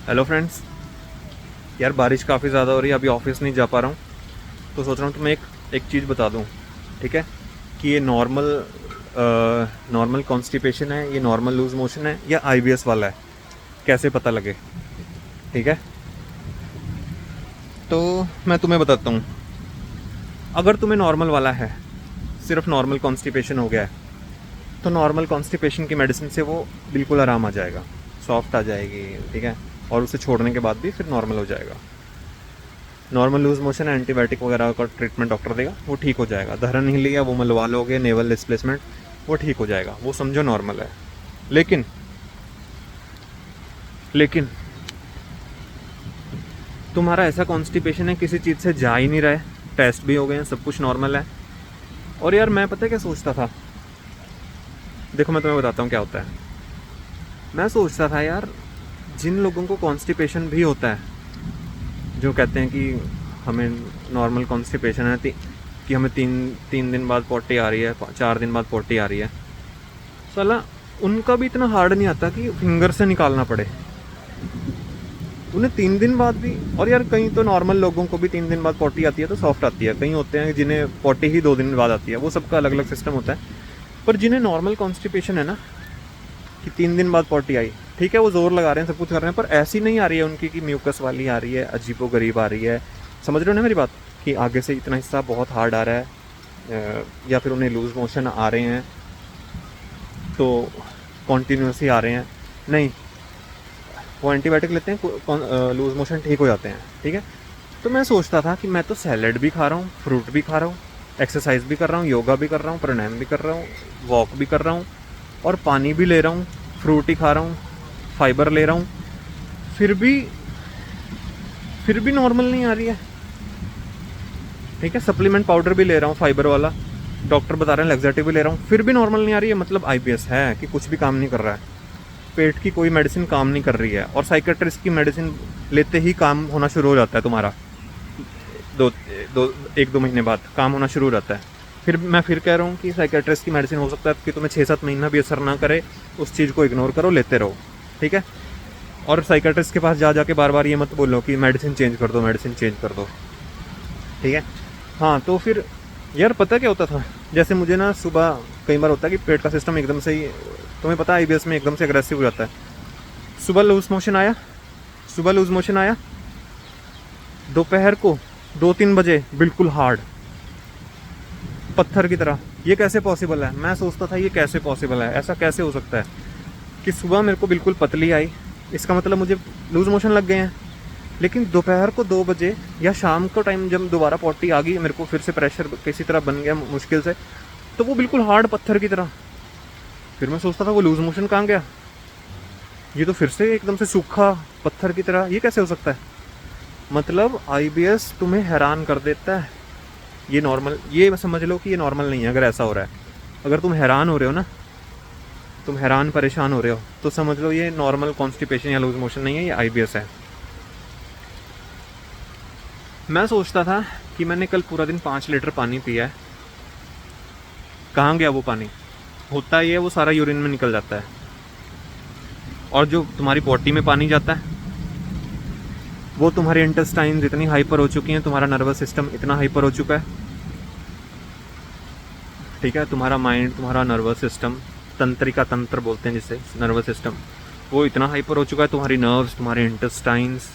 Hello friends. यार बारिश काफ़ी ज़्यादा हो रही है, अभी ऑफिस नहीं जा पा रहा हूँ, तो सोच रहा हूँ तुम्हें एक चीज़ बता दूँ। ठीक है, कि ये नॉर्मल कॉन्स्टिपेशन है, ये नॉर्मल लूज मोशन है या आईबीएस वाला है, कैसे पता लगे। ठीक है, तो मैं तुम्हें बताता हूँ। अगर तुम्हें नॉर्मल वाला है, सिर्फ नॉर्मल कॉन्स्टिपेशन हो गया है, तो नॉर्मल कॉन्स्टिपेशन की मेडिसिन से वो बिल्कुल आराम आ जाएगा, सॉफ्ट आ जाएगी। ठीक है, और उसे छोड़ने के बाद भी फिर नॉर्मल हो जाएगा। नॉर्मल लूज मोशन है, एंटीबायोटिक वगैरह का ट्रीटमेंट डॉक्टर देगा, वो ठीक हो जाएगा। धरन हिल लिया, वो मलवा लोगे, नेवल डिस्प्लेसमेंट, वो ठीक हो जाएगा, वो समझो नॉर्मल है। लेकिन लेकिन तुम्हारा ऐसा कॉन्स्टिपेशन है, किसी चीज़ से जा ही नहीं रहा है, टेस्ट भी हो गए हैं, सब कुछ नॉर्मल है। और यार मैं पता है क्या सोचता था, देखो मैं तुम्हें बताता हूँ क्या होता है। मैं सोचता था यार, जिन लोगों को कॉन्स्टिपेशन भी होता है, जो कहते हैं कि हमें नॉर्मल कॉन्स्टिपेशन है, कि हमें तीन तीन दिन बाद पॉटी आ रही है, 4 दिन बाद पॉटी आ रही है, साला उनका भी इतना हार्ड नहीं आता कि फिंगर से निकालना पड़े उन्हें 3 दिन बाद भी। और यार कहीं तो नॉर्मल लोगों को भी 3 दिन बाद पॉटी आती है तो सॉफ्ट आती है, कहीं होते हैं जिन्हें पॉटी ही 2 दिन बाद आती है, वो सबका अलग अलग सिस्टम होता है। पर जिन्हें नॉर्मल कॉन्स्टिपेशन है ना, कि 3 दिन बाद पॉटी आई, ठीक है वो जोर लगा रहे हैं, सब कुछ कर रहे हैं, पर ऐसी नहीं आ रही है उनकी कि म्यूकस वाली आ रही है, अजीबो गरीब आ रही है। समझ रहे हो ना मेरी बात, कि आगे से इतना हिस्सा बहुत हार्ड आ रहा है, या फिर उन्हें लूज मोशन आ रहे हैं तो कॉन्टीन्यूसली आ रहे हैं। नहीं, वो एंटीबायोटिक लेते हैं, लूज मोशन ठीक हो जाते हैं। ठीक है, तो मैं सोचता था कि मैं तो सैलड भी खा रहा हूँ, फ्रूट भी खा रहा हूँ, एक्सरसाइज भी कर रहा हूँ, योगा भी कर रहा हूँ, प्राणायाम भी कर रहा हूँ, वॉक भी कर रहा हूँ, और पानी भी ले रहा हूँ, फ्रूट ही खा रहा हूँ, फाइबर ले रहा हूँ, फिर भी फिर भी नॉर्मल नहीं आ रही है। ठीक है, सप्लीमेंट पाउडर भी ले रहा हूँ फाइबर वाला, डॉक्टर बता रहे हैं लैक्सेटिव भी ले रहा हूँ, फिर भी नॉर्मल नहीं आ रही है। मतलब आईबीएस है कि कुछ भी काम नहीं कर रहा है, पेट की कोई मेडिसिन काम नहीं कर रही है, और साइकेट्रिस्ट की मेडिसिन लेते ही काम होना शुरू हो जाता है तुम्हारा। दो दो 1-2 महीने बाद काम होना शुरू हो जाता है। फिर कह रहा हूँ कि साइकेट्रिस्ट की मेडिसिन हो सकता है कि तुम्हें 6-7 महीना भी असर ना करे, उस चीज़ को इग्नोर करो, लेते रहो। ठीक है, और साइकेट्रिस्ट के पास जा जाके बार बार ये मत बोलो कि मेडिसिन चेंज कर दो, मेडिसिन चेंज कर दो। ठीक है, हाँ तो फिर यार पता क्या होता था, जैसे मुझे ना सुबह कई बार होता है कि पेट का सिस्टम एकदम से ही, तुम्हें पता है आईबीएस में एकदम से अग्रेसिव हो जाता है। सुबह लूज मोशन आया, सुबह लूज मोशन आया, दोपहर को 2-3 बजे बिल्कुल हार्ड, पत्थर की तरह। ये कैसे पॉसिबल है, मैं सोचता था ये कैसे पॉसिबल है, ऐसा कैसे हो सकता है कि सुबह मेरे को बिल्कुल पतली आई, इसका मतलब मुझे लूज मोशन लग गए हैं, लेकिन दोपहर को 2 बजे या शाम को टाइम जब दोबारा पॉटी आ गई, मेरे को फिर से प्रेशर किसी तरह बन गया मुश्किल से, तो वो बिल्कुल हार्ड पत्थर की तरह। फिर मैं सोचता था वो लूज मोशन कहाँ गया, ये तो फिर से एकदम से सूखा पत्थर की तरह, ये कैसे हो सकता है। मतलब आईबीएस तुम्हें हैरान कर देता है। ये नॉर्मल, ये समझ लो कि ये नॉर्मल नहीं है अगर ऐसा हो रहा है। अगर तुम हैरान हो रहे हो ना, तुम हैरान परेशान हो रहे हो, तो समझ लो ये नॉर्मल कॉन्स्टिपेशन या लूज मोशन नहीं है, ये आईबीएस है। मैं सोचता था कि मैंने कल पूरा दिन 5 लीटर पानी पिया है, कहाँ गया वो पानी। होता ही है वो सारा यूरिन में निकल जाता है, और जो तुम्हारी बॉडी में पानी जाता है वो तुम्हारी इंटेस्टाइन्स इतनी हाइपर हो चुकी हैं, तुम्हारा नर्वस सिस्टम इतना हाइपर हो चुका है। ठीक है, तुम्हारा माइंड, तुम्हारा नर्वस सिस्टम, तंत्रिका तंत्र बोलते हैं जिसे, नर्वस सिस्टम, वो इतना हाइपर हो चुका है, तुम्हारी नर्व्स, तुम्हारे इंटेस्टाइन्स,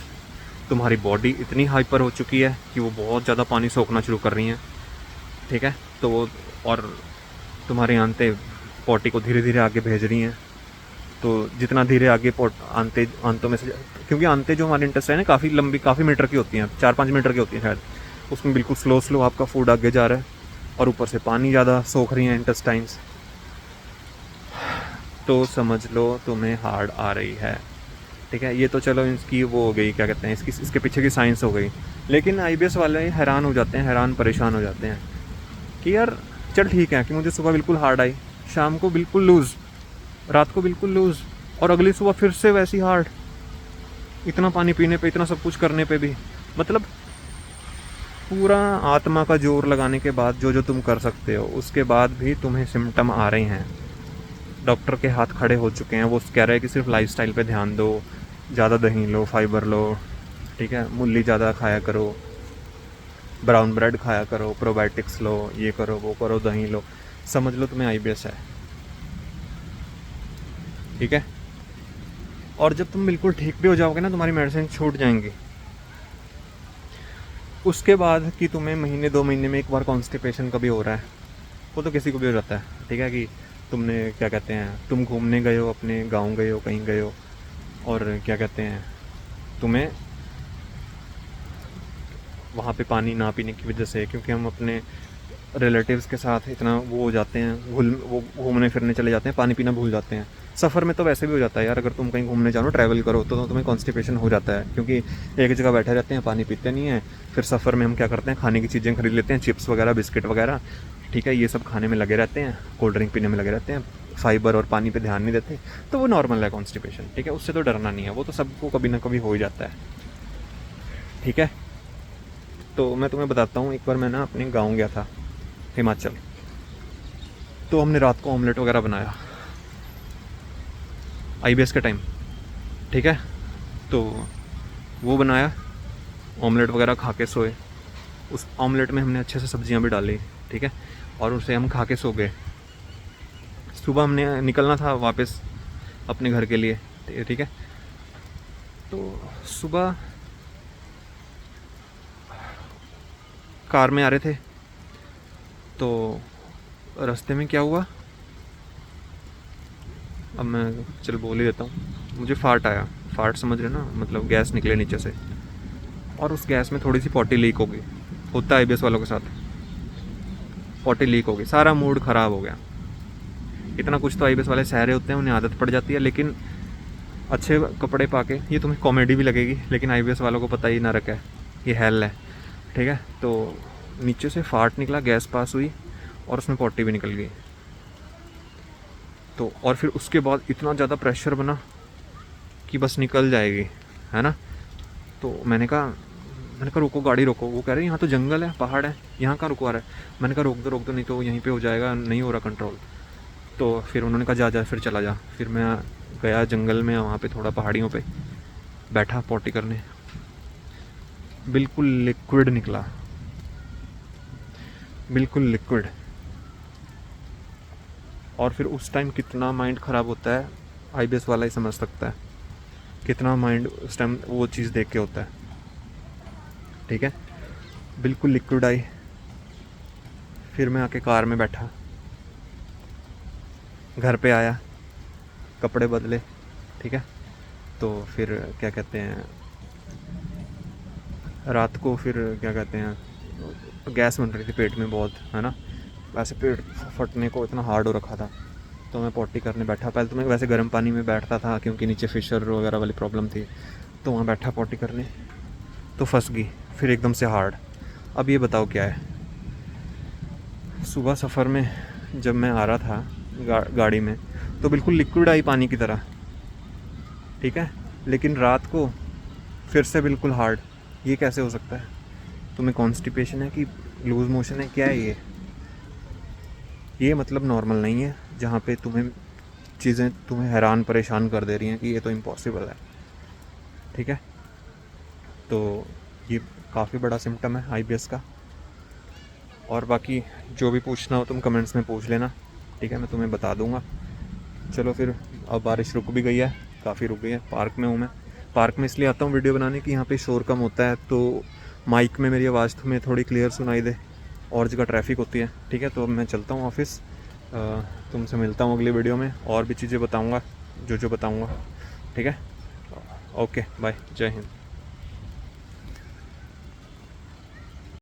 तुम्हारी बॉडी इतनी हाइपर हो चुकी है कि वो बहुत ज़्यादा पानी सोखना शुरू कर रही हैं। ठीक है, तो वो, और तुम्हारे आंतें पॉटी को धीरे धीरे आगे भेज रही हैं, तो जितना धीरे आगे आंते आंतों में से, क्योंकि आंतें जो हमारे इंटेस्टाइन है काफ़ी लंबी, काफ़ी मीटर की होती हैं, 4-5 मीटर की होती हैं शायद, उसमें बिल्कुल स्लो स्लो आपका फूड आगे जा रहा है, और ऊपर से पानी ज़्यादा सोख रही हैं इंटेस्टाइन्स, तो समझ लो तुम्हें हार्ड आ रही है। ठीक है, ये तो चलो इसकी वो हो गई, क्या कहते हैं, इसके पीछे की साइंस हो गई। लेकिन आईबीएस वाले हैरान हो जाते हैं, हैरान परेशान हो जाते हैं कि यार चल ठीक है कि मुझे सुबह बिल्कुल हार्ड आई, शाम को बिल्कुल लूज़, रात को बिल्कुल लूज़, और अगली सुबह फिर से वैसी हार्ड, इतना पानी पीने पे, इतना सब कुछ करने पे भी। मतलब पूरा आत्मा का जोर लगाने के बाद जो जो तुम कर सकते हो, उसके बाद भी तुम्हें सिम्टम आ रहे हैं। डॉक्टर के हाथ खड़े हो चुके हैं, वो कह रहे हैं कि सिर्फ लाइफस्टाइल पे ध्यान दो, ज़्यादा दही लो, फाइबर लो, ठीक है, मूली ज़्यादा खाया करो, ब्राउन ब्रेड खाया करो, प्रोबायोटिक्स लो, ये करो वो करो, दही लो, समझ लो तुम्हें IBS है, ठीक है। और जब तुम बिल्कुल ठीक भी हो जाओगे ना, तुम्हारी मेडिसिन छूट जाएंगी, उसके बाद कि तुम्हें महीने 2 महीने में एक बार कॉन्स्टिपेशन कभी हो रहा है, वो तो किसी को भी हो जाता है, ठीक है, कि तुमने क्या कहते हैं, तुम घूमने गए हो, अपने गांव गए हो, कहीं गए हो, और क्या कहते हैं, तुम्हें वहाँ पे पानी ना पीने की वजह से, क्योंकि हम अपने रिलेटिव्स के साथ इतना वो हो जाते हैं, वो घूमने फिरने चले जाते हैं, पानी पीना भूल जाते हैं। सफ़र में तो वैसे भी हो जाता है यार, अगर तुम कहीं घूमने जाओ, ट्रैवल करो, तो तुम्हें कॉन्स्टिपेशन हो जाता है, क्योंकि एक जगह बैठे रहते हैं, पानी पीते नहीं हैं। फिर सफ़र में हम क्या करते हैं, खाने की चीज़ें खरीद लेते हैं, चिप्स वगैरह, बिस्किट वगैरह, ठीक है, ये सब खाने में लगे रहते हैं, कोल्ड ड्रिंक पीने में लगे रहते हैं, फाइबर और पानी पे ध्यान नहीं देते, तो वो नॉर्मल है कॉन्स्टिपेशन, ठीक है, उससे तो डरना नहीं है, वो तो सबको कभी ना कभी हो ही जाता है, ठीक है। तो मैं तुम्हें बताता हूँ, एक बार मैं ना अपने गाँव गया था, हिमाचल, तो हमने रात को ऑमलेट वगैरह बनाया IBS के टाइम, ठीक है। तो वो बनाया, ऑमलेट वगैरह खा के सोए। उस ऑमलेट में हमने अच्छे से सब्जियां भी डाली, ठीक है, और उसे हम खा के सो गए। सुबह हमने निकलना था वापस अपने घर के लिए, ठीक है। तो सुबह कार में आ रहे थे, तो रास्ते में क्या हुआ, अब मैं चल बोल ही देता हूँ, मुझे फार्ट आया। फार्ट समझ रहे ना, मतलब गैस निकले नीचे से, और उस गैस में थोड़ी सी पॉटी लीक हो गई। होता है IBS वालों के साथ, पॉटी लीक हो गई, सारा मूड ख़राब हो गया। इतना कुछ तो IBS वाले सह रहे होते हैं, उन्हें आदत पड़ जाती है, लेकिन अच्छे कपड़े पा के, ये तुम्हें कॉमेडी भी लगेगी, लेकिन IBS वालों को पता ही ना रखा है ये हेल है, ठीक है। तो नीचे से फार्ट निकला, गैस पास हुई, और उसमें पॉटी भी निकल गई। तो और फिर उसके बाद इतना ज़्यादा प्रेशर बना कि बस निकल जाएगी, है ना। तो मैंने कहा रुको, गाड़ी रोको। वो कह रहे हैं यहाँ तो जंगल है, पहाड़ है, यहाँ कहाँ रुकवा रहा है। मैंने कहा रोक दो, नहीं तो यहीं पे हो जाएगा, नहीं हो रहा कंट्रोल। तो फिर उन्होंने कहा जा फिर चला जा। फिर मैं गया जंगल में, वहाँ पे थोड़ा पहाड़ियों पे बैठा पॉटी करने, बिल्कुल लिक्विड निकला, बिल्कुल लिक्विड। और फिर उस टाइम कितना माइंड ख़राब होता है, IBS वाला ही समझ सकता है कितना माइंड उस टाइम वो चीज़ देख के होता है, ठीक है। बिल्कुल लिक्विड आई। फिर मैं आके कार में बैठा, घर पे आया, कपड़े बदले, ठीक है। तो फिर क्या कहते हैं, रात को फिर क्या कहते हैं, गैस बन रही थी पेट में बहुत, है ना। वैसे पेट फटने को इतना हार्ड हो रखा था। तो मैं पॉटी करने बैठा। पहले तो मैं वैसे गर्म पानी में बैठता था, क्योंकि नीचे फिशर वगैरह वाली प्रॉब्लम थी। तो वहाँ बैठा पॉटी करने, तो फंस गई फिर एकदम से हार्ड। अब ये बताओ क्या है। सुबह सफ़र में जब मैं आ रहा था गाड़ी में, तो बिल्कुल लिक्विड आई पानी की तरह, ठीक है। लेकिन रात को फिर से बिल्कुल हार्ड। ये कैसे हो सकता है? तुम्हें कॉन्स्टिपेशन है कि लूज़ मोशन है, क्या है ये मतलब नॉर्मल नहीं है, जहाँ पे चीज़ें तुम्हें हैरान परेशान कर दे रही हैं कि ये तो इम्पॉसिबल है, ठीक है। तो ये काफ़ी बड़ा सिम्टम है IBS का। और बाकी जो भी पूछना हो तुम कमेंट्स में पूछ लेना, ठीक है, मैं तुम्हें बता दूंगा। चलो फिर, अब बारिश रुक भी गई है, काफ़ी रुक गई है। पार्क में हूँ मैं। पार्क में इसलिए आता हूँ वीडियो बनाने की, यहाँ पे शोर कम होता है, तो माइक में मेरी आवाज़ तुम्हें थोड़ी क्लियर सुनाई दे। और जगह ट्रैफिक होती है, ठीक है। तो अब मैं चलता हूँ ऑफिस, तुमसे मिलता हूँ अगली वीडियो में, और भी चीज़ें बताऊँगा जो बताऊँगा, ठीक है। ओके बाय, जय हिंद।